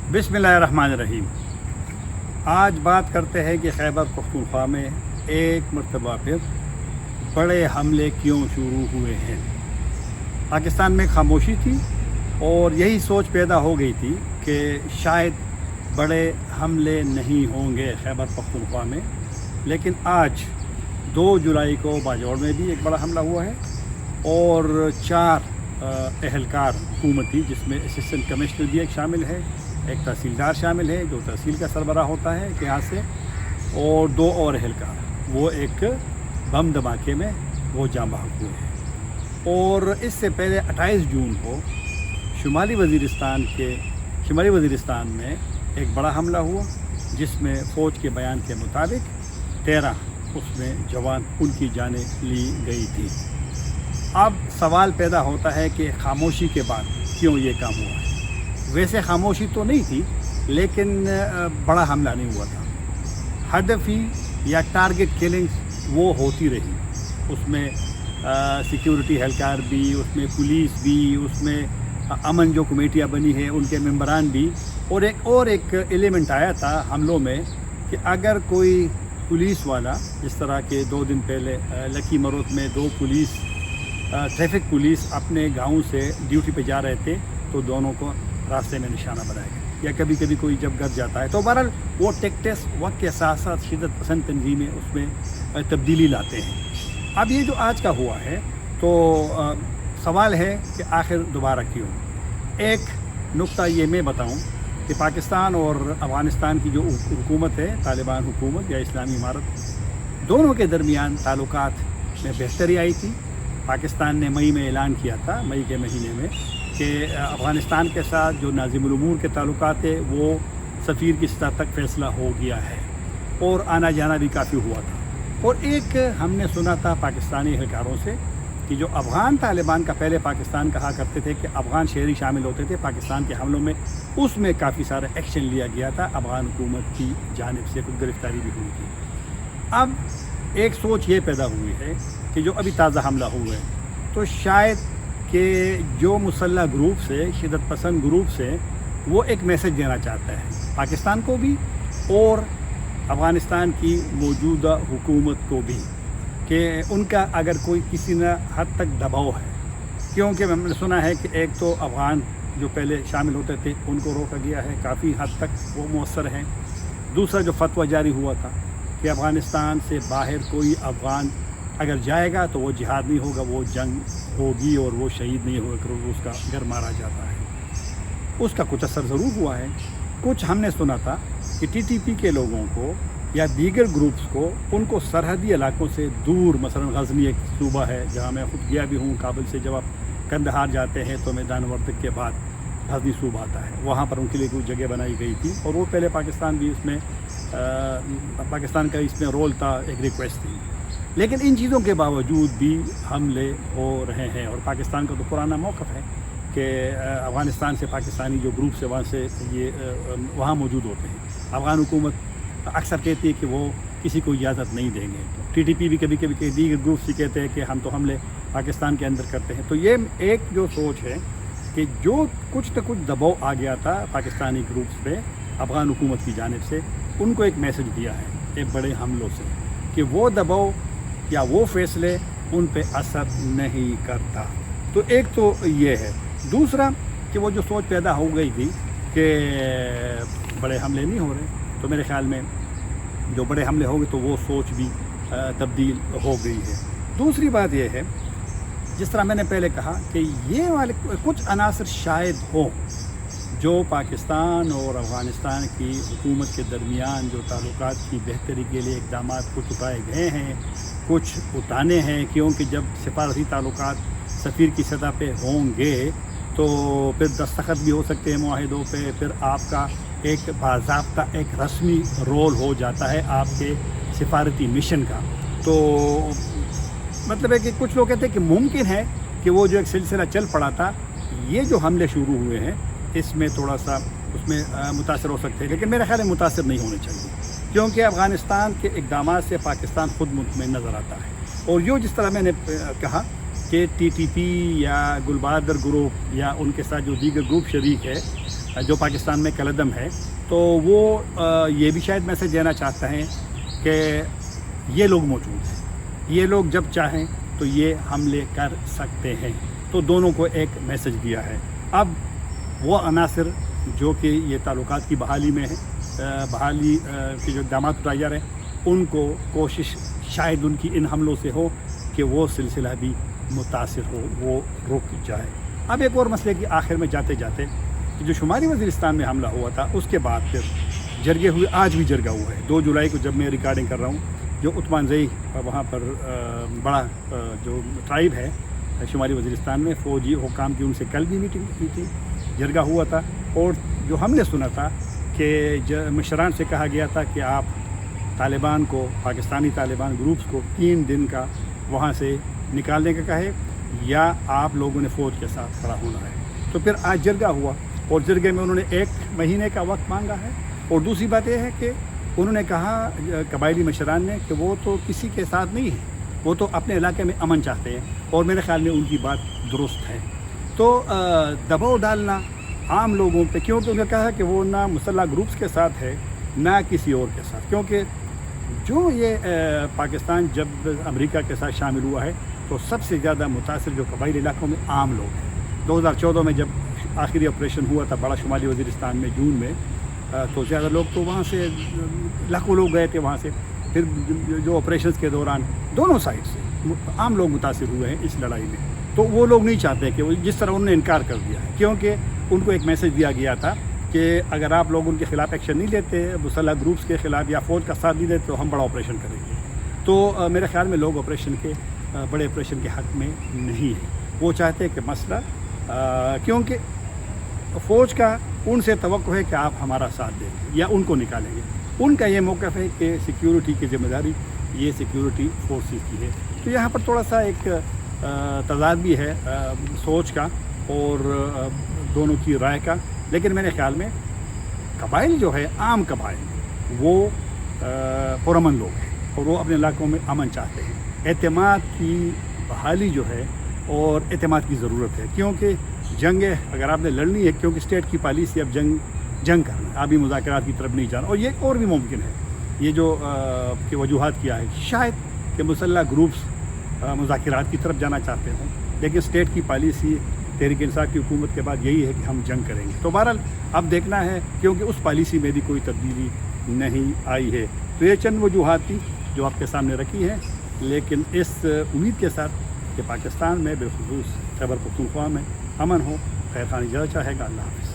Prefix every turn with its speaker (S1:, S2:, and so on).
S1: बिस्मिल्लाहिर्रहमानिर्रहीम। आज बात करते हैं कि खैबर पख्तूनख्वा में एक मरतबा फिर बड़े हमले क्यों शुरू हुए हैं। पाकिस्तान में खामोशी थी और यही सोच पैदा हो गई थी कि शायद बड़े हमले नहीं होंगे खैबर पख्तूनख्वा में, लेकिन आज 2 जुलाई को बाजौड़ में भी एक बड़ा हमला हुआ है और 4 एहलकार हुकूमती, जिसमें असिस्टेंट कमिश्नर भी एक शामिल है, एक तहसीलदार शामिल है जो तहसील का सरबराह होता है यहाँ से, और 2 और एहलकार वो एक बम धमाके में वो जाँ बहक हुए हैं। और इससे पहले 28 जून को शुमाली वज़ीरिस्तान में एक बड़ा हमला हुआ जिसमें फ़ौज के बयान के मुताबिक 13 उसमें जवान उनकी जानें ली गई थी। अब सवाल पैदा होता है कि खामोशी के बाद क्यों ये काम हुआ है। वैसे खामोशी तो नहीं थी, लेकिन बड़ा हमला नहीं हुआ था। हदफी या टारगेट किलिंग्स वो होती रही, उसमें सिक्योरिटी एहलकार भी, उसमें पुलिस भी, उसमें अमन जो कमेटियाँ बनी है उनके मेंबरान भी, और एक एलिमेंट आया था हमलों में कि अगर कोई पुलिस वाला, जिस तरह के 2 दिन पहले लकी मरोत में 2 ट्रैफिक पुलिस अपने गाँव से ड्यूटी पे जा रहे थे तो दोनों को रास्ते में निशाना बनाया गया, या कभी कभी कोई जब घर जाता है तो बहरहाल वो टेक्टिक्स वक्त के साथ साथ शिद्दत पसंद तंजीमें उसमें तब्दीली लाते हैं। अब ये जो आज का हुआ है तो सवाल है कि आखिर दोबारा क्यों। एक नुक्ता ये मैं बताऊं कि पाकिस्तान और अफ़गानिस्तान की जो हुकूमत है, तालिबान हुकूमत या इस्लामी इमारत, दोनों के दरमियान ताल्लुकात में बेहतरी आई थी। पाकिस्तान ने मई में ऐलान किया था, मई के महीने में, कि अफ़गानिस्तान के साथ जो नाज़िमुल उमूर के ताल्लुकात है वो सफ़ीर की सतह तक फ़ैसला हो गया है और आना जाना भी काफ़ी हुआ था। और एक हमने सुना था पाकिस्तानी एहलकारों से कि जो अफ़गान तालिबान का पहले पाकिस्तान कहा करते थे कि अफ़गान शहरी शामिल होते थे पाकिस्तान के हमलों में, उसमें काफ़ी सारा एक्शन लिया गया था, अफ़गान हुकूमत की जानिब से कुछ गिरफ़्तारी भी हुई थी। अब एक सोच ये पैदा हुई है कि जो अभी ताज़ा हमला हुआ है तो शायद कि जो मुसल्लह ग्रुप से, शिद्दत पसंद ग्रुप से, वो एक मैसेज देना चाहता है पाकिस्तान को भी और अफ़गानिस्तान की मौजूदा हुकूमत को भी, कि उनका अगर कोई किसी न हद तक दबाव है, क्योंकि हमने सुना है कि एक तो अफ़गान जो पहले शामिल होते थे उनको रोका गया है, काफ़ी हद तक वो मौसर हैं। दूसरा जो फतवा जारी हुआ था कि अफ़गानिस्तान से बाहर कोई अफ़गान अगर जाएगा तो वो जिहाद नहीं होगा, वो जंग होगी और वो शहीद नहीं होगा, तो उसका घर मारा जाता है। उसका कुछ असर ज़रूर हुआ है। कुछ हमने सुना था कि टीटीपी के लोगों को या दीगर ग्रुप्स को, उनको सरहदी इलाकों से दूर, मसलन गज़नी एक सूबा है जहाँ मैं खुद गया भी हूँ, काबुल से जब आप कंदहार जाते हैं तो मैदान वर्दक के बाद गज़नी सूबा आता है, वहाँ पर उनके लिए कुछ जगह बनाई गई थी और वो पहले पाकिस्तान भी इसमें पाकिस्तान का इसमें रोल था, एक रिक्वेस्ट थी। लेकिन इन चीज़ों के बावजूद भी हमले हो रहे हैं और पाकिस्तान का तो पुराना मौक़िफ़ है कि अफ़गानिस्तान से पाकिस्तानी जो ग्रुप से वहाँ से ये वहाँ मौजूद होते हैं। अफ़गान हुकूमत अक्सर कहती है कि वो किसी को इजाज़त नहीं देंगे। टीटीपी भी कभी कभी दीगर ग्रुप से कहते हैं कि हम तो हमले पाकिस्तान के अंदर करते हैं। तो ये एक जो सोच है कि जो कुछ न कुछ दबाव आ गया था पाकिस्तानी ग्रुप्स पे अफ़गान हुकूमत की जानिब से, उनको एक मैसेज दिया है एक बड़े हमलों से कि वो दबाव या वो फ़ैसले उन पे असर नहीं करता। तो एक तो ये है। दूसरा कि वो जो सोच पैदा हो गई थी कि बड़े हमले नहीं हो रहे, तो मेरे ख़्याल में जो बड़े हमले हो गए तो वो सोच भी तब्दील हो गई है। दूसरी बात ये है, जिस तरह मैंने पहले कहा कि ये वाले कुछ अनासर शायद हो जो पाकिस्तान और अफ़गानिस्तान की हुकूमत के दरमियान जो ताल्लुकात की बेहतरी के लिए इक़दाम कुछ उठाए गए हैं, कुछ उठाने हैं, क्योंकि जब सिफारती ताल्लुकात सफ़ीर की सतह पे होंगे तो फिर दस्तखत भी हो सकते हैं मुआहिदों पे, फिर आपका एक बाज़ाब्ता एक रस्मी रोल हो जाता है आपके सिफारती मिशन का। तो मतलब है कि कुछ लोग कहते हैं कि मुमकिन है कि वो जो एक सिलसिला चल पड़ा था, ये जो हमले शुरू हुए हैं इसमें थोड़ा सा उसमें मुतासर हो सकते हैं, लेकिन मेरे ख्याल में मुतासर नहीं होने चाहिए, क्योंकि अफ़गानिस्तान के इक़दामात से पाकिस्तान ख़ुद मुतमईन नज़र आता है। और जो जिस तरह मैंने कहा कि टीटीपी या गुलबादर ग्रुप या उनके साथ जो दीगर ग्रुप शरीक है, جو پاکستان میں کالعدم ہے، تو وہ یہ بھی شاید میسج دینا چاہتا ہے کہ یہ لوگ موجود ہیں، یہ لوگ جب چاہیں تو یہ حملے کر سکتے ہیں، تو دونوں کو ایک میسج دیا ہے۔ اب وہ عناصر جو کہ یہ تعلقات کی بحالی میں ہیں، بحالی کے جو اقدامات اٹھائے جا رہے ہیں، ان کو کوشش شاید ان کی ان حملوں سے ہو کہ وہ سلسلہ بھی متاثر ہو، وہ رک جائے۔ اب ایک اور مسئلے کی آخر میں جاتے جاتے کہ جو شمالی وزیرستان میں حملہ ہوا تھا، اس کے بعد پھر جرگے ہوئے، آج بھی جرگہ ہوا ہے 2 جولائی کو جب میں ریکارڈنگ کر رہا ہوں، جو عثمان زئی وہاں پر بڑا جو ٹرائب ہے شمالی وزیرستان میں، فوجی حکام کی ان سے کل بھی میٹنگ کی تھی، جرگہ ہوا تھا، اور جو ہم نے سنا تھا کہ مشران سے کہا گیا تھا کہ آپ طالبان کو، پاکستانی طالبان گروپس کو 3 دن کا وہاں سے نکالنے کا کہے، یا آپ لوگوں نے فوج کے ساتھ کھڑا ہونا ہے۔ تو پھر آج جرگہ ہوا، اور جرگے میں انہوں نے 1 مہینے کا وقت مانگا ہے، اور دوسری بات یہ ہے کہ انہوں نے کہا قبائلی مشران نے کہ وہ تو کسی کے ساتھ نہیں ہے، وہ تو اپنے علاقے میں امن چاہتے ہیں، اور میرے خیال میں ان کی بات درست ہے۔ تو دباؤ ڈالنا عام لوگوں پہ، کیونکہ انہوں نے کہا کہ وہ نہ مسلح گروپس کے ساتھ ہے نہ کسی اور کے ساتھ، کیونکہ جو یہ پاکستان جب امریکہ کے ساتھ شامل ہوا ہے تو سب سے زیادہ متاثر جو قبائلی علاقوں میں عام لوگ ہیں۔ 2014 میں جب آخری آپریشن ہوا تھا بڑا شمالی وزیرستان میں جون میں، تو زیادہ لوگ تو وہاں سے لاکھوں لوگ گئے تھے وہاں سے۔ پھر جو آپریشنز کے دوران دونوں سائڈ سے عام لوگ متاثر ہوئے ہیں اس لڑائی میں، تو وہ لوگ نہیں چاہتے کہ جس طرح انہوں نے انکار کر دیا ہے، کیونکہ ان کو ایک میسج دیا گیا تھا کہ اگر آپ لوگ ان کے خلاف ایکشن نہیں لیتے، مسلح گروپس کے خلاف یا فوج کا ساتھ نہیں دیتے، تو ہم بڑا آپریشن کریں گے۔ تو میرے خیال میں لوگ آپریشن کے بڑے آپریشن کے حق میں نہیں ہیں، وہ چاہتے ہیں کہ مسئلہ کیونکہ فوج کا ان سے توقع ہے کہ آپ ہمارا ساتھ دیں گے یا ان کو نکالیں گے۔ ان کا یہ موقف ہے کہ سیکیورٹی کی ذمہ داری یہ سیکیورٹی فورسز کی ہے۔ تو یہاں پر تھوڑا سا ایک تضاد بھی ہے سوچ کا اور دونوں کی رائے کا، لیکن میرے خیال میں قبائل جو ہے، عام قبائل، وہ پرامن لوگ ہیں اور وہ اپنے علاقوں میں امن چاہتے ہیں۔ اعتماد کی بحالی جو ہے اور اعتماد کی ضرورت ہے، کیونکہ جنگیں اگر آپ نے لڑنی ہے، کیونکہ اسٹیٹ کی پالیسی اب جنگ کرنا ہے، ابھی مذاکرات کی طرف نہیں جانا، اور یہ اور بھی ممکن ہے، یہ جو کہ وجوہات کیا ہے، شاید کہ مسلح گروپس مذاکرات کی طرف جانا چاہتے ہوں، لیکن اسٹیٹ کی پالیسی تحریک انصاف کی حکومت کے بعد یہی ہے کہ ہم جنگ کریں گے۔ تو بہرحال اب دیکھنا ہے، کیونکہ اس پالیسی میں بھی کوئی تبدیلی نہیں آئی ہے۔ تو یہ چند وجوہات تھی جو آپ کے سامنے رکھی ہیں، لیکن اس امید کے ساتھ کہ پاکستان میں بالخصوص خیبر پختونخوا میں امن ہو۔ خیر خان اجازت چاہے گا۔ اللہ حافظ۔